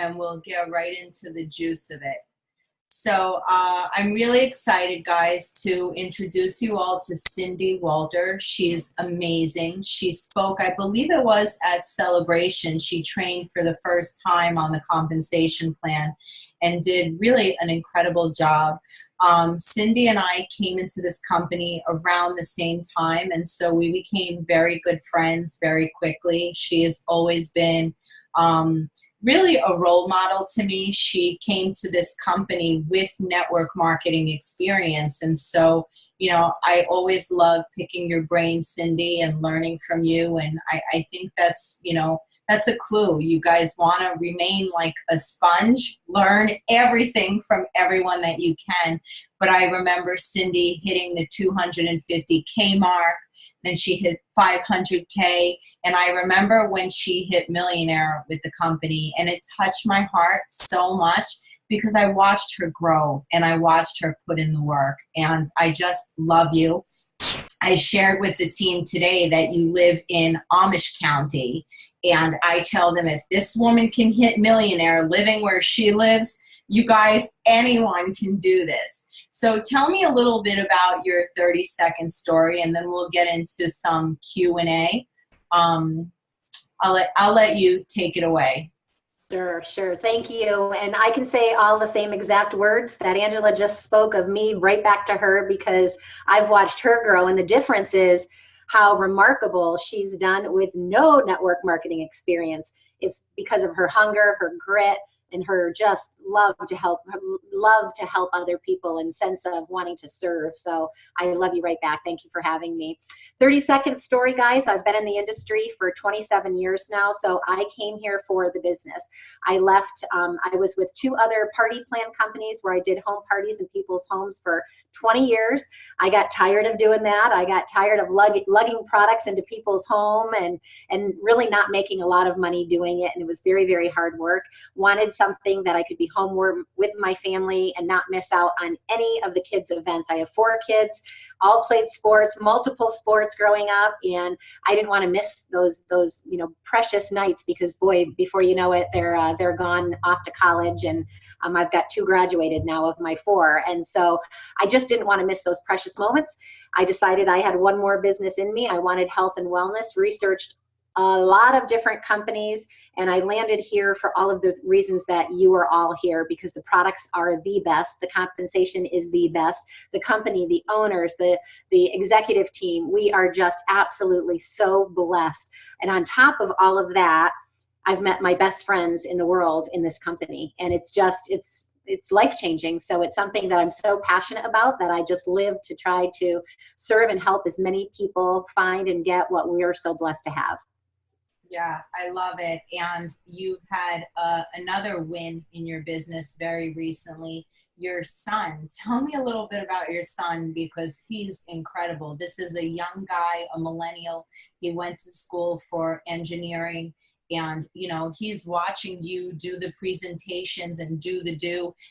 and we'll get right into the juice of it. So I'm really excited, guys, to introduce you all to Cyndi Walter. She's amazing. She spoke, I believe it was at Celebration. She trained for the first time on the compensation plan and did really an incredible job. Cyndi and I came into this company around the same time, and so we became very good friends very quickly. She has always been really a role model to me. She came to this company with network marketing experience. And so, you know, I always love picking your brain, Cyndi, and learning from you. And I think that's, you know, that's a clue. You guys want to remain like a sponge, learn everything from everyone that you can. But I remember Cyndi hitting the 250K mark, then she hit 500K. And I remember when she hit millionaire with the company, and it touched my heart so much because I watched her grow and I watched her put in the work. And I just love you. I shared with the team today that you live in Amish County, and I tell them if this woman can hit millionaire living where she lives, you guys, anyone can do this. So tell me a little bit about your 30-second story, and then we'll get into some Q&A. I'll let you take it away. Sure. Thank you. And I can say all the same exact words that Angela just spoke of me right back to her, because I've watched her grow. And the difference is how remarkable she's done with no network marketing experience. It's because of her hunger, her grit, and her just love to help other people and sense of wanting to serve. So I love you right back. Thank you for having me. 30-second story, guys. I've been in the industry for 27 years now. So I came here for the business. I left, I was with 2 other party plan companies where I did home parties in people's homes for 20 years. I got tired of doing that. I got tired of lugging products into people's home and really not making a lot of money doing it. And it was very, very hard work. Wanted something that I could be home with my family and not miss out on any of the kids' events. I have 4 kids, all played sports, multiple sports growing up, and I didn't want to miss those precious nights, because boy, before you know it, they're gone off to college, and I've got 2 graduated now of my 4, and so I just didn't want to miss those precious moments. I decided I had one more business in me. I wanted health and wellness, researched a lot of different companies, and I landed here for all of the reasons that you are all here, because the products are the best, the compensation is the best, the company, the owners, the executive team, we are just absolutely so blessed. And on top of all of that, I've met my best friends in the world in this company, and it's life-changing. So it's something that I'm so passionate about that I just live to try to serve and help as many people find and get what we are so blessed to have. Yeah, I love it. And you've had another win in your business very recently. Your son. Tell me a little bit about your son, because he's incredible. This is a young guy, a millennial. He went to school for engineering, and you know, he's watching you do the presentations and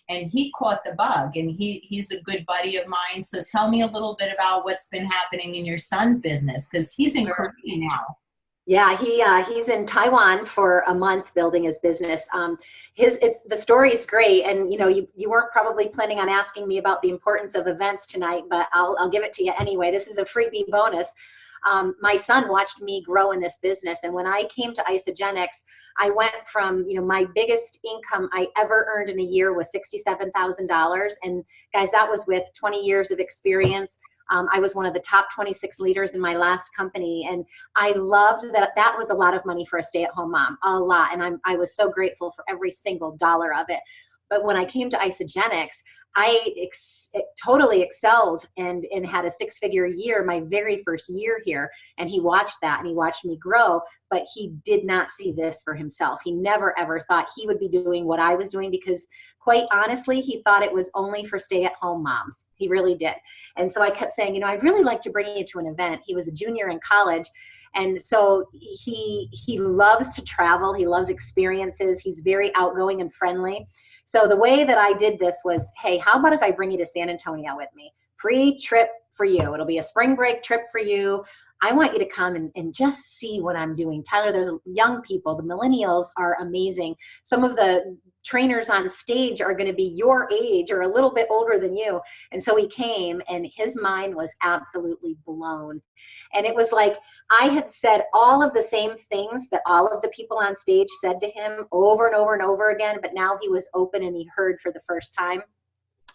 and he caught the bug, and he's a good buddy of mine. So tell me a little bit about what's been happening in your son's business, because he's in Korea now. Yeah, he's in Taiwan for a month building his business. The story is great, and you weren't probably planning on asking me about the importance of events tonight, but I'll give it to you anyway. This is a freebie bonus. My son watched me grow in this business, and when I came to Isagenix, I went from my biggest income I ever earned in a year was $67,000, and guys, that was with 20 years of experience. I was one of the top 26 leaders in my last company, and I loved that. That was a lot of money for a stay-at-home mom, a lot, and I was so grateful for every single dollar of it. But when I came to Isagenix, I totally excelled and had a 6-figure year my very first year here. And he watched that, and he watched me grow, but he did not see this for himself. He never ever thought he would be doing what I was doing, because quite honestly, he thought it was only for stay-at-home moms. He really did. And so I kept saying, I'd really like to bring you to an event. He was a junior in college. And so he loves to travel. He loves experiences. He's very outgoing and friendly. So the way that I did this was, hey, how about if I bring you to San Antonio with me? Free trip for you. It'll be a spring break trip for you. I want you to come and just see what I'm doing. Tyler, there's young people, the millennials are amazing. Some of the trainers on stage are going to be your age or a little bit older than you. And so he came and his mind was absolutely blown. And it was like I had said all of the same things that all of the people on stage said to him over and over and over again, but now he was open and he heard for the first time.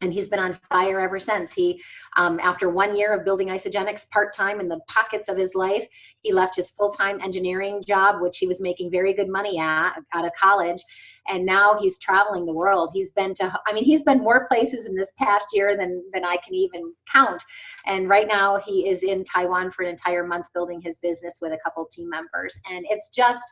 And he's been on fire ever since. He, after 1 year of building Isagenix part-time in the pockets of his life, he left his full-time engineering job, which he was making very good money at out of college. And now he's traveling the world. He's been to, I mean, he's been more places in this past year than I can even count. And right now he is in Taiwan for an entire month building his business with a couple team members. And it's just,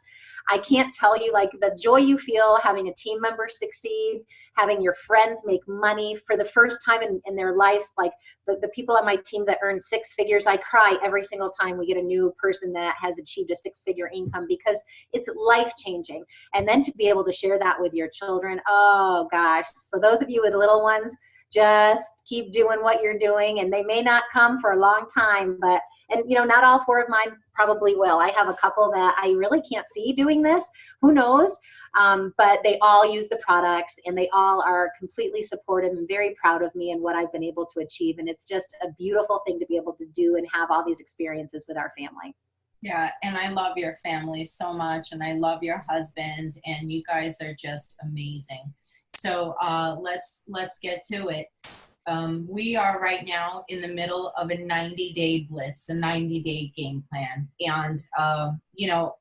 I can't tell you, like, the joy you feel having a team member succeed, having your friends make money for the first time in their lives. Like the people on my team that earn 6 figures, I cry every single time we get a new person that has achieved a 6-figure income because it's life-changing. And then to be able to share that with your children, oh gosh. So those of you with little ones, just keep doing what you're doing, and they may not come for a long time, but, and you know, not all 4 of mine probably will. I have a couple that I really can't see doing this, who knows, but they all use the products and they all are completely supportive and very proud of me and what I've been able to achieve. And it's just a beautiful thing to be able to do and have all these experiences with our family. Yeah, and I love your family so much, and I love your husband, and you guys are just amazing. So let's get to it. We are right now in the middle of a 90-day blitz, a 90-day game plan. And, you know,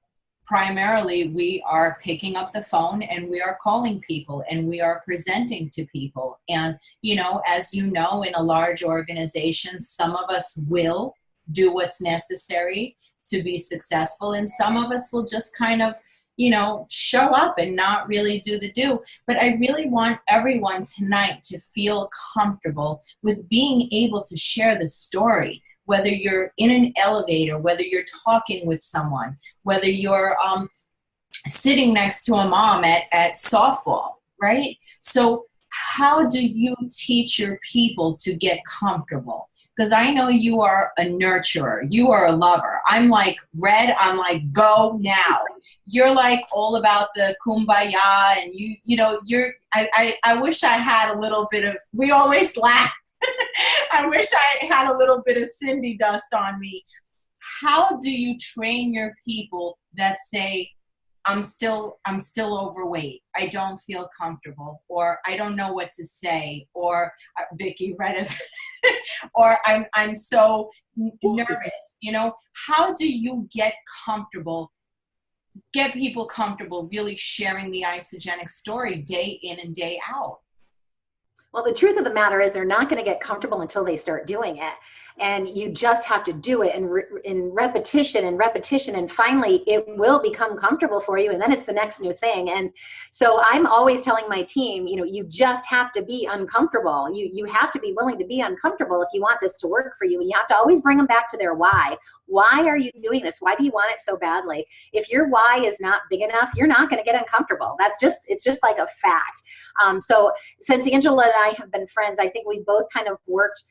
primarily we are picking up the phone and we are calling people and we are presenting to people. And, you know, as you know, in a large organization, some of us will do what's necessary to be successful, and some of us will just kind of, you know, show up and not really do the do. But I really want everyone tonight to feel comfortable with being able to share the story, whether you're in an elevator, whether you're talking with someone, whether you're sitting next to a mom at softball, right? So how do you teach your people to get comfortable? Because I know you are a nurturer. You are a lover. I'm like, Red, I'm like, go now. You're like all about the kumbaya, and you know, I wish I had a little bit of, we always laugh. I wish I had a little bit of Cyndi dust on me. How do you train your people that say, I'm still overweight, I don't feel comfortable, or I don't know what to say, or Vicky, right, as or I'm so nervous, you know? How do you get people comfortable really sharing the Isagenix story day in and day out? Well, the truth of the matter is they're not going to get comfortable until they start doing it. And you just have to do it in repetition and repetition. And finally, it will become comfortable for you. And then it's the next new thing. And so I'm always telling my team, you know, you just have to be uncomfortable. You have to be willing to be uncomfortable if you want this to work for you. And you have to always bring them back to their why. Why are you doing this? Why do you want it so badly? If your why is not big enough, you're not going to get uncomfortable. It's just like a fact. So since Angela and I have been friends, I think we both kind of worked.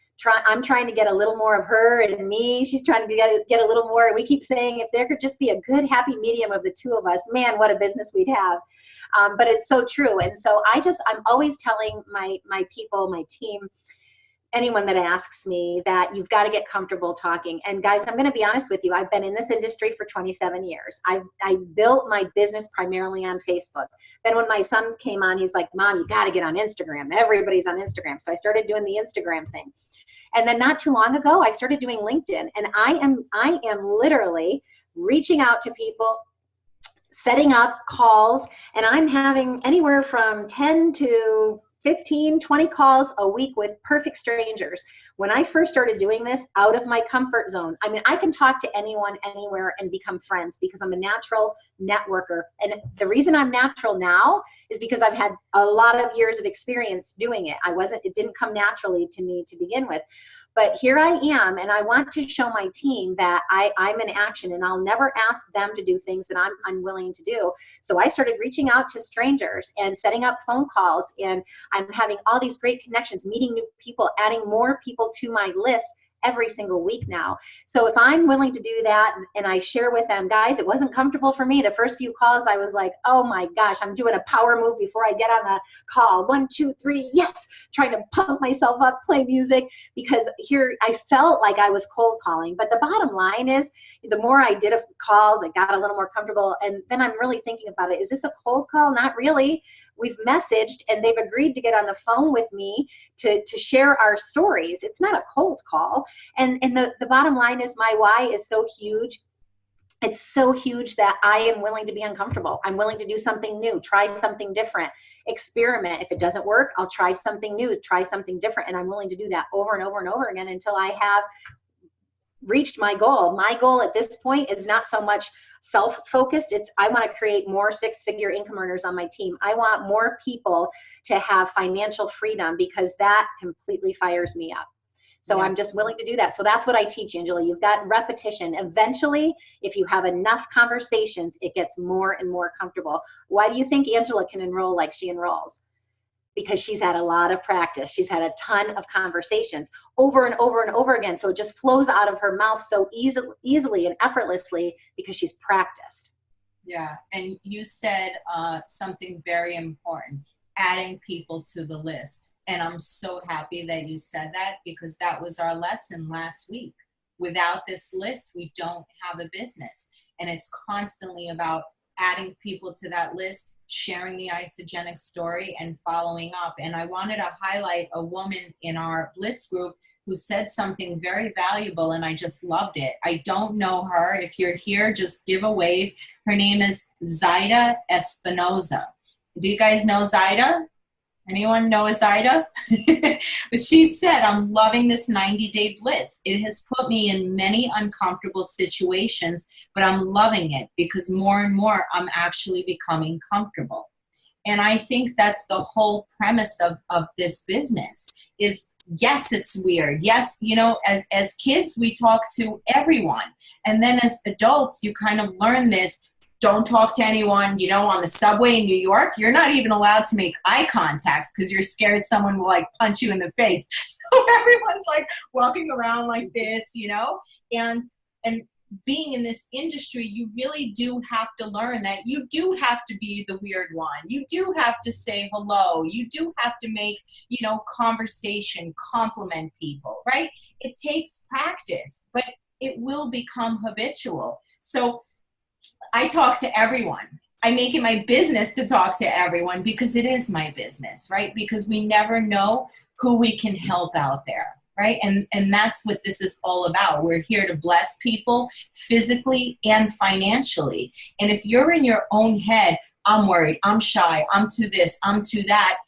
I'm trying to get a little more of her and me. She's trying to get a little more. And we keep saying, if there could just be a good, happy medium of the two of us, man, what a business we'd have. But it's so true. And so I'm always telling my people, my team, anyone that asks me, that you've got to get comfortable talking. And guys, I'm going to be honest with you. I've been in this industry for 27 years. I built my business primarily on Facebook. Then when my son came on, he's like, Mom, you got to get on Instagram. Everybody's on Instagram. So I started doing the Instagram thing. And then not too long ago, I started doing LinkedIn. And I am literally reaching out to people, setting up calls, and I'm having anywhere from 10 to 15, 20 calls a week with perfect strangers. When I first started doing this, out of my comfort zone, I mean, I can talk to anyone, anywhere, and become friends because I'm a natural networker. And the reason I'm natural now is because I've had a lot of years of experience doing it. It didn't come naturally to me to begin with. But here I am, and I want to show my team that I'm in action, and I'll never ask them to do things that I'm unwilling to do. So I started reaching out to strangers and setting up phone calls, and I'm having all these great connections, meeting new people, adding more people to my list every single week now. So if I'm willing to do that and I share with them, guys, it wasn't comfortable for me. The first few calls, I was like, oh my gosh, I'm doing a power move before I get on the call. 1, 2, 3, yes, trying to pump myself up, play music, because here I felt like I was cold calling. But the bottom line is, the more I did calls, I got a little more comfortable. And then I'm really thinking about it. Is this a cold call? Not really. We've messaged and they've agreed to get on the phone with me to share our stories. It's not a cold call. And the bottom line is, my why is so huge. It's so huge that I am willing to be uncomfortable. I'm willing to do something new, try something different, experiment. If it doesn't work, I'll try something new, try something different. And I'm willing to do that over and over and over again until I have reached my goal. My goal at this point is not so much self-focused. It's, I want to create more 6-figure income earners on my team. I want more people to have financial freedom, because that completely fires me up. So I'm just willing to do that. So that's what I teach, Angela. You've got repetition. Eventually, if you have enough conversations, it gets more and more comfortable. Why do you think Angela can enroll like she enrolls? Because she's had a lot of practice. She's had a ton of conversations over and over and over again. So it just flows out of her mouth so easily and effortlessly because she's practiced. Yeah, and you said something very important, adding people to the list. And I'm so happy that you said that, because that was our lesson last week. Without this list, we don't have a business. And it's constantly about adding people to that list, sharing the isogenic story, and following up. And I wanted to highlight a woman in our Blitz group who said something very valuable, and I just loved it. I don't know her. If you're here, just give a wave. Her name is Zaida Espinoza. Do you guys know Zaida? Anyone know Zaida? But she said, I'm loving this 90-day Blitz. It has put me in many uncomfortable situations, but I'm loving it because more and more I'm actually becoming comfortable. And I think that's the whole premise of this business is, yes, it's weird. Yes, you know, as kids, we talk to everyone. And then as adults, you kind of learn this. Don't talk to anyone, you know, on the subway in New York. You're not even allowed to make eye contact because you're scared someone will like punch you in the face. So everyone's like walking around like this, you know, and being in this industry, you really do have to learn that you do have to be the weird one. You do have to say hello. You do have to make, you know, conversation, compliment people, right? It takes practice, but it will become habitual. So I talk to everyone. I make it my business to talk to everyone because it is my business, right? Because we never know who we can help out there, right? And that's what this is all about. We're here to bless people physically and financially. And if you're in your own head, I'm worried, I'm shy, I'm too this, I'm too that,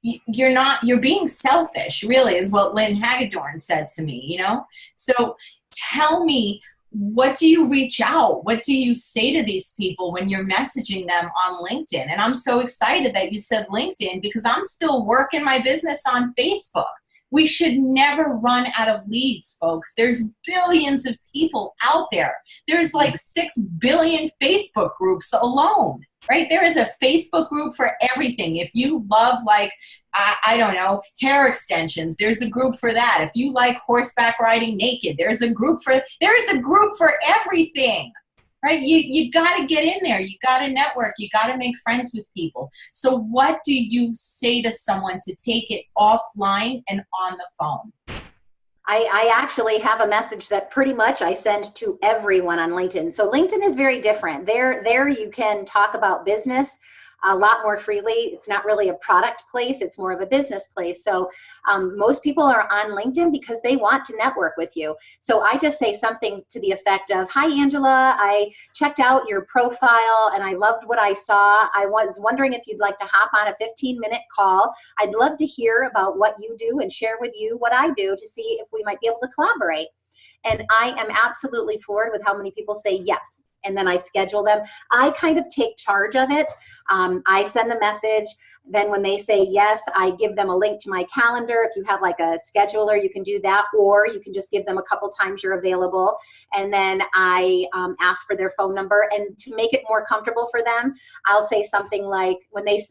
you're being selfish, really, is what Lynn Hagedorn said to me, you know? So tell me, what do you reach out? What do you say to these people when you're messaging them on LinkedIn? And I'm so excited that you said LinkedIn because I'm still working my business on Facebook. We should never run out of leads, folks. There's billions of people out there. There's like 6 billion Facebook groups alone, right? There is a Facebook group for everything. If you love, like, I don't know, hair extensions, there's a group for that. If you like horseback riding naked, there is a group for everything, right? You got to get in there. You got to network. You got to make friends with people. So what do you say to someone to take it offline and on the phone? I actually have a message that pretty much I send to everyone on LinkedIn. So LinkedIn is very different. There you can talk about business a lot more freely. It's not really a product place. It's more of a business place. So most people are on LinkedIn because they want to network with you. So I just say something to the effect of, hi, Angela, I checked out your profile and I loved what I saw. I was wondering if you'd like to hop on a 15-minute call. I'd love to hear about what you do and share with you what I do to see if we might be able to collaborate. And I am absolutely floored with how many people say yes. And then I schedule them. I kind of take charge of it. I send the message. Then when they say yes, I give them a link to my calendar. If you have like a scheduler, you can do that, or you can just give them a couple times you're available. And then I ask for their phone number. And to make it more comfortable for them, I'll say something like,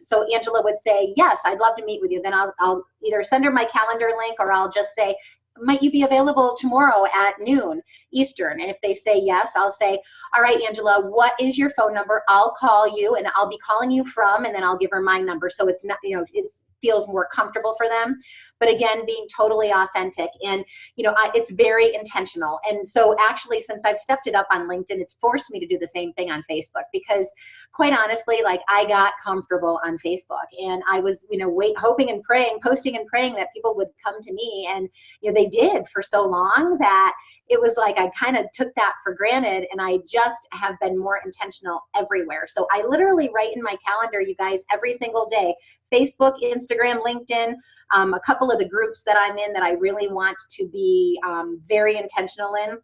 so Angela would say, yes, I'd love to meet with you. Then I'll either send her my calendar link, or I'll just say, might you be available tomorrow at noon Eastern? And if they say yes, I'll say, all right, Angela, what is your phone number? I'll call you, and I'll be calling you from, and then I'll give her my number. So it's not, you know, it feels more comfortable for them. But again, being totally authentic, and, you know, it's very intentional. And so actually, since I've stepped it up on LinkedIn, it's forced me to do the same thing on Facebook, because quite honestly, like, I got comfortable on Facebook, and I was, you know, hoping and praying, posting and praying that people would come to me. And, you know, they did for so long that it was like I kind of took that for granted, and I just have been more intentional everywhere. So I literally write in my calendar, you guys, every single day, Facebook, Instagram, LinkedIn, a couple of the groups that I'm in that I really want to be very intentional in.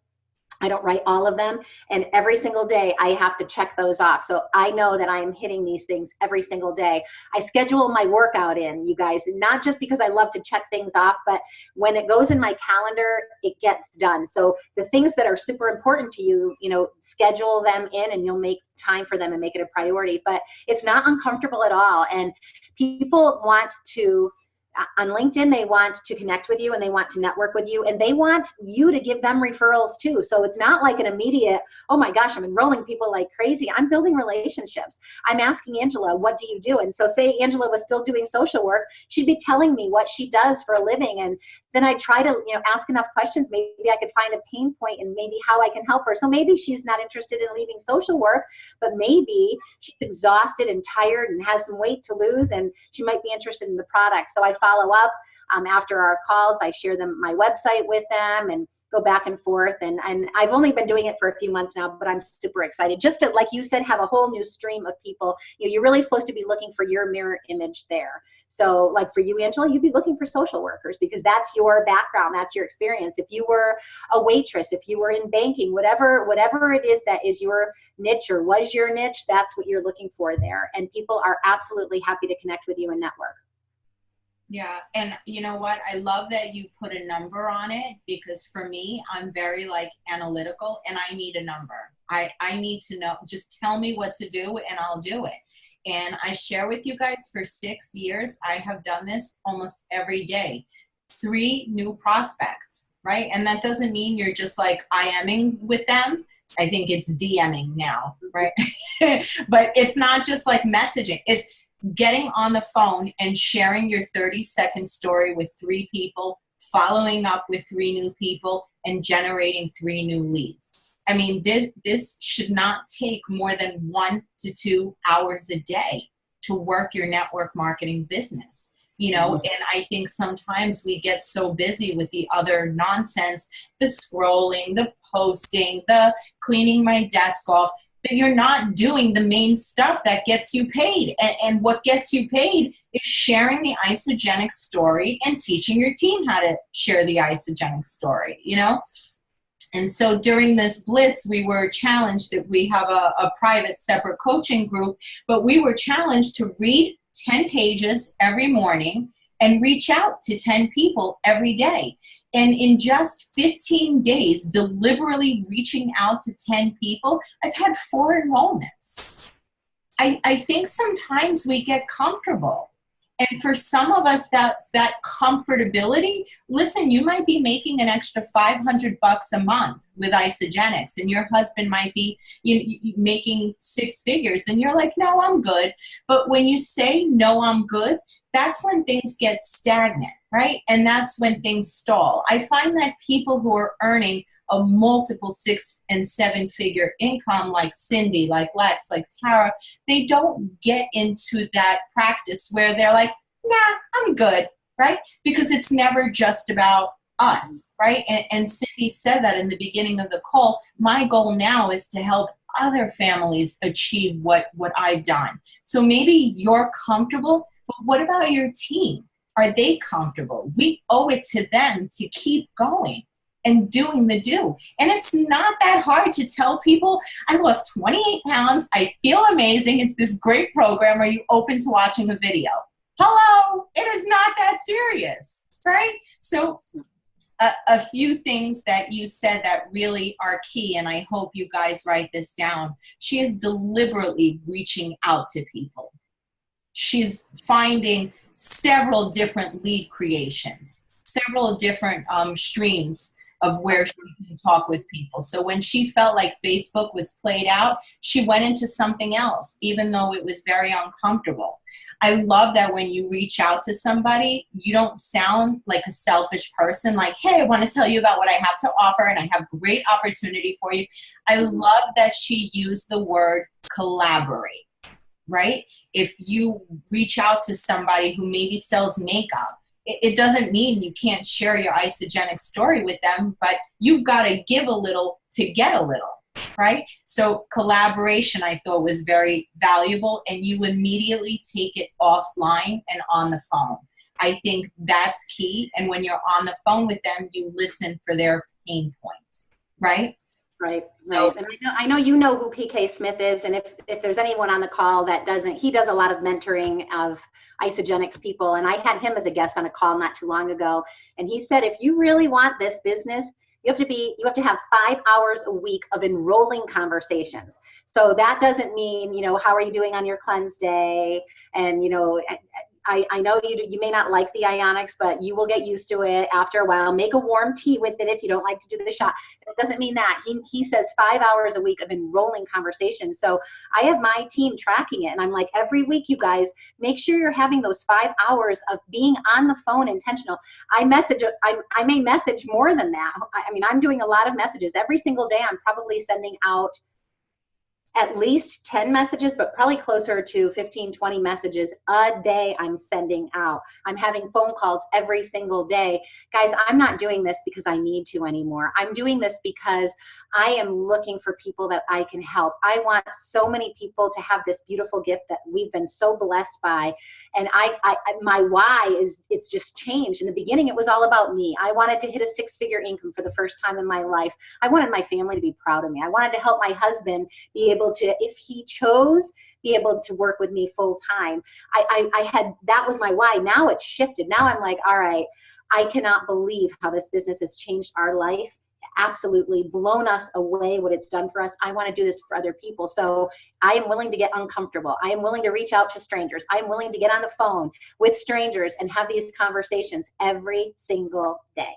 I don't write all of them, and every single day I have to check those off. So I know that I am hitting these things every single day. I schedule my workout in, you guys, not just because I love to check things off, but when it goes in my calendar, it gets done. So the things that are super important to you, you know, schedule them in, and you'll make time for them and make it a priority. But it's not uncomfortable at all. And people want to, on LinkedIn, they want to connect with you, and they want to network with you, and they want you to give them referrals too. So it's not like an immediate, oh my gosh, I'm enrolling people like crazy. I'm building relationships. I'm asking Angela, what do you do? And so say Angela was still doing social work, she'd be telling me what she does for a living. And then I try to, you know, ask enough questions. Maybe I could find a pain point and maybe how I can help her. So maybe she's not interested in leaving social work, but maybe she's exhausted and tired and has some weight to lose, and she might be interested in the product. So I follow up after our calls. I share them, my website with them, and go back and forth. And I've only been doing it for a few months now, but I'm super excited just to, like you said, have a whole new stream of people. You know, you're really supposed to be looking for your mirror image there. So like for you, Angela, you'd be looking for social workers, because that's your background, that's your experience. If you were a waitress, if you were in banking, whatever it is that is your niche or was your niche, that's what you're looking for there. And people are absolutely happy to connect with you and network. Yeah, and you know what? I love that you put a number on it, because for me, I'm very like analytical, and I need a number. I need to know, just tell me what to do and I'll do it. And I share with you guys, for 6 years, I have done this almost every day. 3 new prospects, right? And that doesn't mean you're just like IMing with them. I think it's DMing now, right? But it's not just like messaging. It's getting on the phone and sharing your 30-second story with 3 people, following up with 3 new people, and generating 3 new leads. I mean, this should not take more than 1 to 2 hours a day to work your network marketing business. You know, and I think sometimes we get so busy with the other nonsense, the scrolling, the posting, the cleaning my desk off, that you're not doing the main stuff that gets you paid. And what gets you paid is sharing the isogenic story and teaching your team how to share the isogenic story, you know? And so during this Blitz, we were challenged that we have a private separate coaching group, but we were challenged to read 10 pages every morning and reach out to 10 people every day. And in just 15 days, deliberately reaching out to 10 people, I've had 4 enrollments. I think sometimes we get comfortable. And for some of us, that comfortability, listen, you might be making an extra $500 a month with Isogenics, and your husband might be making 6 figures, and you're like, no, I'm good. But when you say, no, I'm good, that's when things get stagnant, right? And that's when things stall. I find that people who are earning a multiple 6- and 7-figure income, like Cyndi, like Lex, like Tara, they don't get into that practice where they're like, nah, I'm good, right? Because it's never just about us, right? And Cyndi said that in the beginning of the call. My goal now is to help other families achieve what I've done. So maybe you're comfortable, but what about your team? Are they comfortable? We owe it to them to keep going and doing the do. And it's not that hard to tell people, I lost 28 pounds. I feel amazing. It's this great program. Are you open to watching a video? Hello, it is not that serious, right? So a few things that you said that really are key, and I hope you guys write this down. She is deliberately reaching out to people. She's finding several different lead creations. several different streams of where she can talk with people. So when she felt like Facebook was played out, she went into something else, even though it was very uncomfortable. I love that when you reach out to somebody, you don't sound like a selfish person, like, hey, I want to tell you about what I have to offer and I have great opportunity for you. I love that she used the word collaborate, right? If you reach out to somebody who maybe sells makeup, it doesn't mean you can't share your isogenic story with them, but you've got to give a little to get a little, right? So collaboration, I thought, was very valuable, and you immediately take it offline and on the phone. I think that's key. And when you're on the phone with them, you listen for their pain point, right? Right, right. And I know you know who PK Smith is, and if there's anyone on the call that doesn't, he does a lot of mentoring of isogenics people, and I had him as a guest on a call not too long ago, and he said, if you really want this business, you have to have 5 hours a week of enrolling conversations. So that doesn't mean, you know, how are you doing on your cleanse day? And, you know, I know you may not like the ionics, but you will get used to it after a while. Make a warm tea with it if you don't like to do the shot. It doesn't mean that. He says 5 hours a week of enrolling conversations. So I have my team tracking it, and I'm like, every week, you guys, make sure you're having those 5 hours of being on the phone intentional. I may message more than that. I mean, I'm doing a lot of messages. Every single day, I'm probably sending out at least 10 messages, but probably closer to 15, 20 messages a day I'm sending out. I'm having phone calls every single day. Guys, I'm not doing this because I need to anymore. I'm doing this because I am looking for people that I can help. I want so many people to have this beautiful gift that we've been so blessed by. And my why is, it's just changed. In the beginning, it was all about me. I wanted to hit a 6-figure income for the first time in my life. I wanted my family to be proud of me. I wanted to help my husband be able to, if he chose, be able to work with me full time. That was my why. Now it's shifted. Now I'm like, all right, I cannot believe how this business has changed our life. Absolutely blown us away what it's done for us. I want to do this for other people. So I am willing to get uncomfortable. I am willing to reach out to strangers. I am willing to get on the phone with strangers and have these conversations every single day.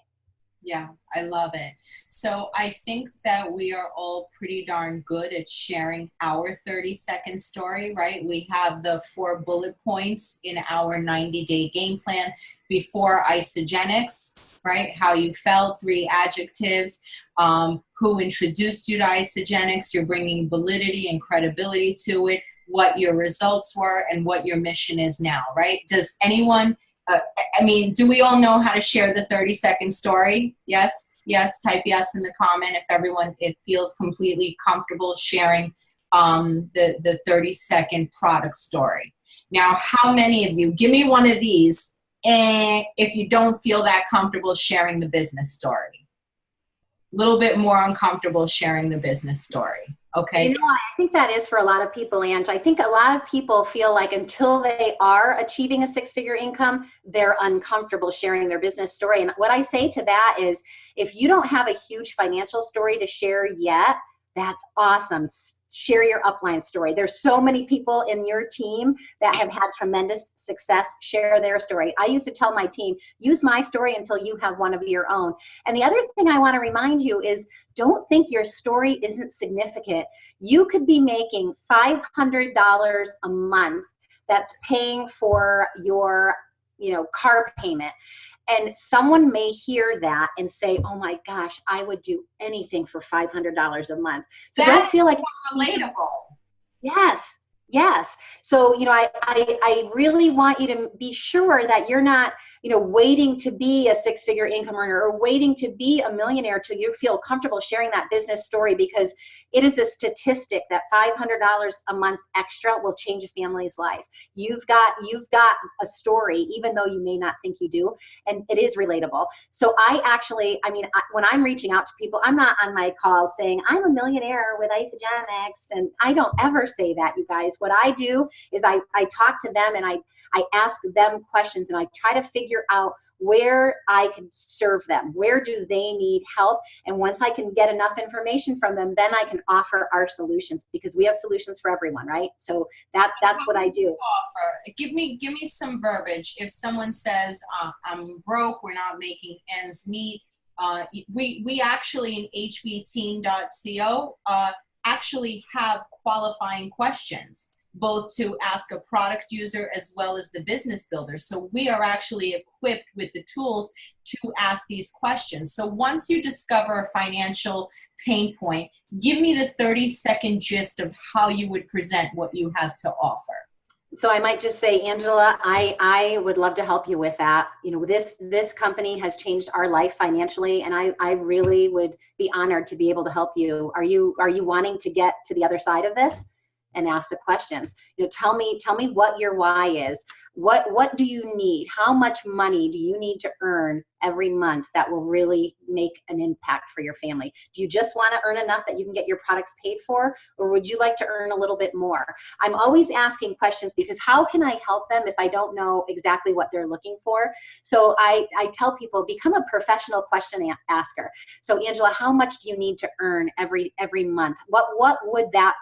Yeah, I love it. So I think that we are all pretty darn good at sharing our 30-second story, right? We have the 4 bullet points in our 90-day game plan before isogenics, right? How you felt, 3 adjectives, who introduced you to isogenics, you're bringing validity and credibility to it, what your results were, and what your mission is now, right? Does anyone... I mean, do we all know how to share the 30-second story? Yes? Yes, type yes in the comment if everyone, it feels completely comfortable sharing the 30-second product story. Now, how many of you, give me one of these, and if you don't feel that comfortable sharing the business story? A little bit more uncomfortable sharing the business story. Okay. You know, I think that is for a lot of people, Ange. I think a lot of people feel like until they are achieving a 6-figure income, they're uncomfortable sharing their business story. And what I say to that is, if you don't have a huge financial story to share yet, that's awesome. Share your upline story. There's so many people in your team that have had tremendous success. Share their story. I used to tell my team, use my story until you have one of your own. And the other thing I want to remind you is, don't think your story isn't significant. You could be making $500 a month that's paying for your, car payment. And someone may hear that and say, oh my gosh, I would do anything for $500 a month. So don't feel like relatable. Yes. Yes. So, I really want you to be sure that you're not, waiting to be a 6-figure income earner or waiting to be a millionaire till you feel comfortable sharing that business story, because it is a statistic that $500 a month extra will change a family's life. You've got a story, even though you may not think you do, and it is relatable. So when I'm reaching out to people, I'm not on my calls saying, I'm a millionaire with isogenics, and I don't ever say that, you guys. What I do is I talk to them and I ask them questions and I try to figure out where I can serve them. Where do they need help? And once I can get enough information from them, then I can offer our solutions, because we have solutions for everyone, right? So that's what I do. Offer. Give me some verbiage. If someone says, I'm broke, we're not making ends meet, we actually in hbteam.co actually have qualifying questions, both to ask a product user as well as the business builder. So we are actually equipped with the tools to ask these questions. So once you discover a financial pain point, give me the 30-second gist of how you would present what you have to offer. So I might just say, Angela, I would love to help you with that. You know, this company has changed our life financially, and I really would be honored to be able to help you. Are you wanting to get to the other side of this and ask the questions? You know, tell me what your why is. What do you need? How much money do you need to earn every month that will really make an impact for your family? Do you just want to earn enough that you can get your products paid for, or would you like to earn a little bit more? I'm always asking questions, because how can I help them if I don't know exactly what they're looking for? So I tell people, become a professional question asker. So Angela, how much do you need to earn every month? What would that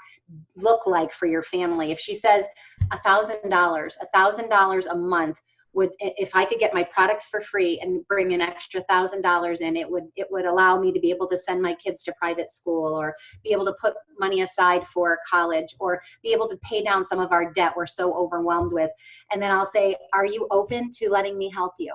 look like for your family? If she says $1,000 a month would, if I could get my products for free and bring an extra $1,000 in, it would allow me to be able to send my kids to private school, or be able to put money aside for college, or be able to pay down some of our debt we're so overwhelmed with. And then I'll say, are you open to letting me help you?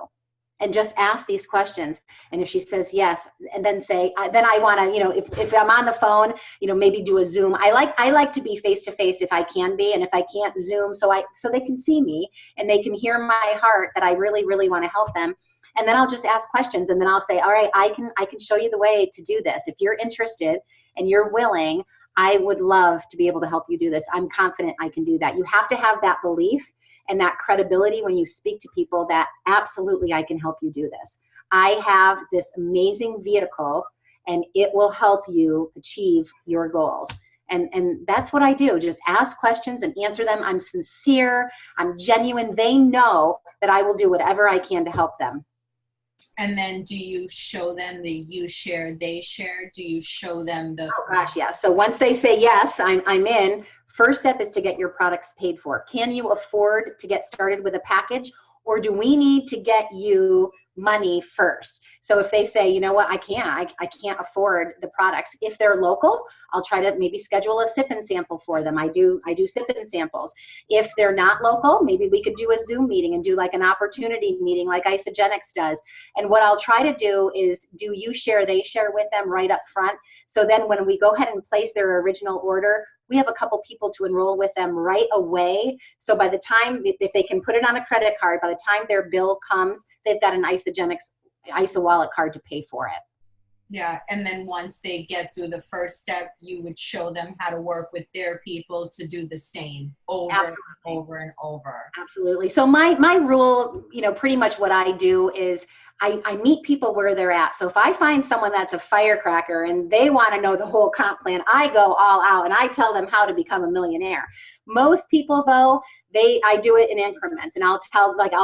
And just ask these questions. And if she says yes, and then say, then I want to, you know, if I'm on the phone, you know, maybe do a Zoom. I like to be face to face if I can be, and if I can't, Zoom, so they can see me and they can hear my heart that I really, really want to help them. And then I'll just ask questions, and then I'll say, all right, I can show you the way to do this. If you're interested and you're willing, I would love to be able to help you do this. I'm confident I can do that. You have to have that belief and that credibility when you speak to people that absolutely I can help you do this. I have this amazing vehicle and it will help you achieve your goals. And that's what I do. Just ask questions and answer them. I'm sincere. I'm genuine. They know that I will do whatever I can to help them. And then do you show them the you share, they share? Do you show them the... Oh gosh, yeah. So once they say yes, I'm in. First step is to get your products paid for. Can you afford to get started with a package, or do we need to get you money first? So if they say, you know what, I can't afford the products. If they're local, I'll try to maybe schedule a sip and sample for them. I do sip and samples. If they're not local, maybe we could do a Zoom meeting and do like an opportunity meeting like Isogenics does. And what I'll try to do is do you share, they share with them right up front. So then when we go ahead and place their original order, we have a couple people to enroll with them right away. So by the time, if they can put it on a credit card, by the time their bill comes, they've got an Isogenics ISO wallet card to pay for it. Yeah, and then once they get through the first step, you would show them how to work with their people to do the same over and over and over. Absolutely. So my rule, you know, pretty much what I do is I meet people where they're at. So if I find someone that's a firecracker and they want to know the whole comp plan, I go all out and I tell them how to become a millionaire. Most people though, I do it in increments, and I'll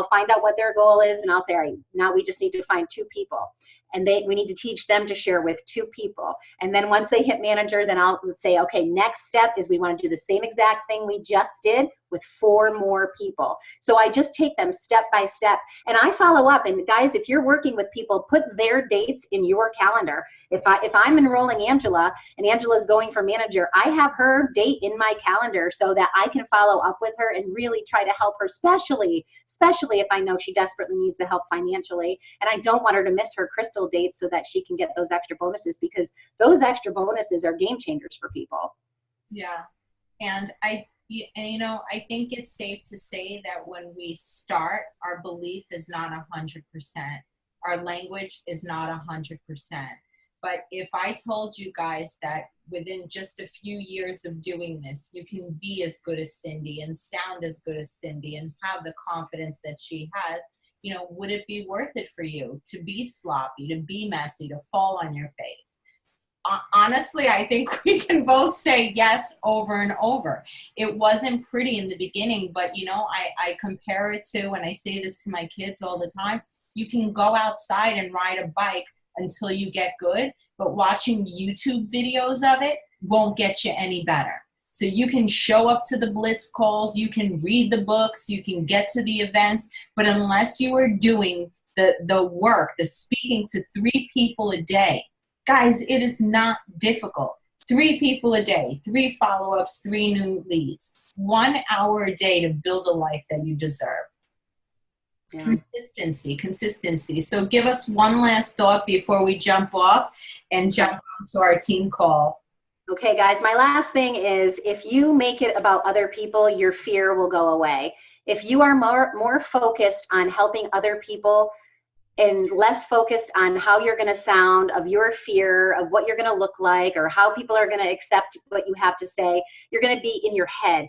find out what their goal is, and I'll say, all right, now we just need to find 2 people. And we need to teach them to share with 2 people. And then once they hit manager, then I'll say, okay, next step is we want to do the same exact thing we just did with 4 more people. So I just take them step by step, and I follow up. And guys, if you're working with people, put their dates in your calendar. If I'm enrolling Angela and Angela's going for manager, I have her date in my calendar so that I can follow up with her and really try to help her, especially if I know she desperately needs the help financially, and I don't want her to miss her crystal date so that she can get those extra bonuses, because those extra bonuses are game changers for people. Yeah. And you know, I think it's safe to say that when we start, our belief is not 100%. Our language is not 100%. But if I told you guys that within just a few years of doing this, you can be as good as Cyndi and sound as good as Cyndi and have the confidence that she has, you know, would it be worth it for you to be sloppy, to be messy, to fall on your face? honestly, I think we can both say yes over and over. It wasn't pretty in the beginning, but you know, I compare it to, and I say this to my kids all the time, you can go outside and ride a bike until you get good, but watching YouTube videos of it won't get you any better. So you can show up to the Blitz calls, you can read the books, you can get to the events, but unless you are doing the work, the speaking to 3 people a day, guys, it is not difficult. 3 people a day, 3 follow-ups, 3 new leads, 1 hour a day to build a life that you deserve. Yeah. Consistency. So give us one last thought before we jump off and jump onto our team call. Okay, guys, my last thing is, if you make it about other people, your fear will go away. If you are more focused on helping other people and less focused on how you're going to sound, of your fear, of what you're going to look like, or how people are going to accept what you have to say, you're going to be in your head.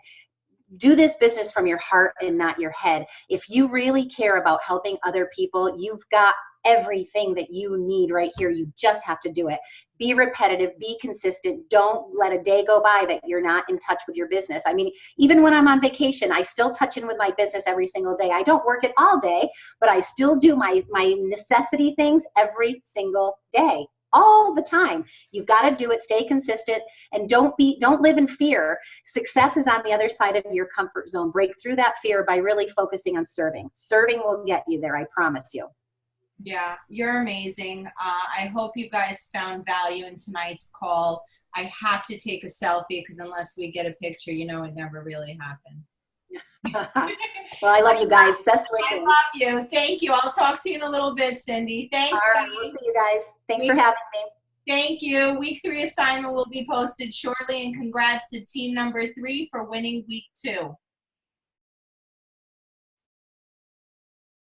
Do this business from your heart and not your head. If you really care about helping other people, you've got everything that you need right here. You just have to do it. Be repetitive, be consistent. Don't let a day go by that you're not in touch with your business. I mean, even when I'm on vacation, I still touch in with my business every single day. I don't work it all day, but I still do my necessity things every single day, all the time. You've got to do it. Stay consistent, and don't live in fear. Success is on the other side of your comfort zone. Break through that fear by really focusing on serving. Serving will get you there, I promise you. Yeah, you're amazing. I hope you guys found value in tonight's call. I have to take a selfie because unless we get a picture, you know, it never really happened. Well, I love you guys. Best wishes. I love you. Thank you. I'll talk to you in a little bit, Cyndi. Thanks. All right, we'll see you guys. Thanks for having me. Thank you. Week 3 assignment will be posted shortly, and congrats to team number 3 for winning week 2.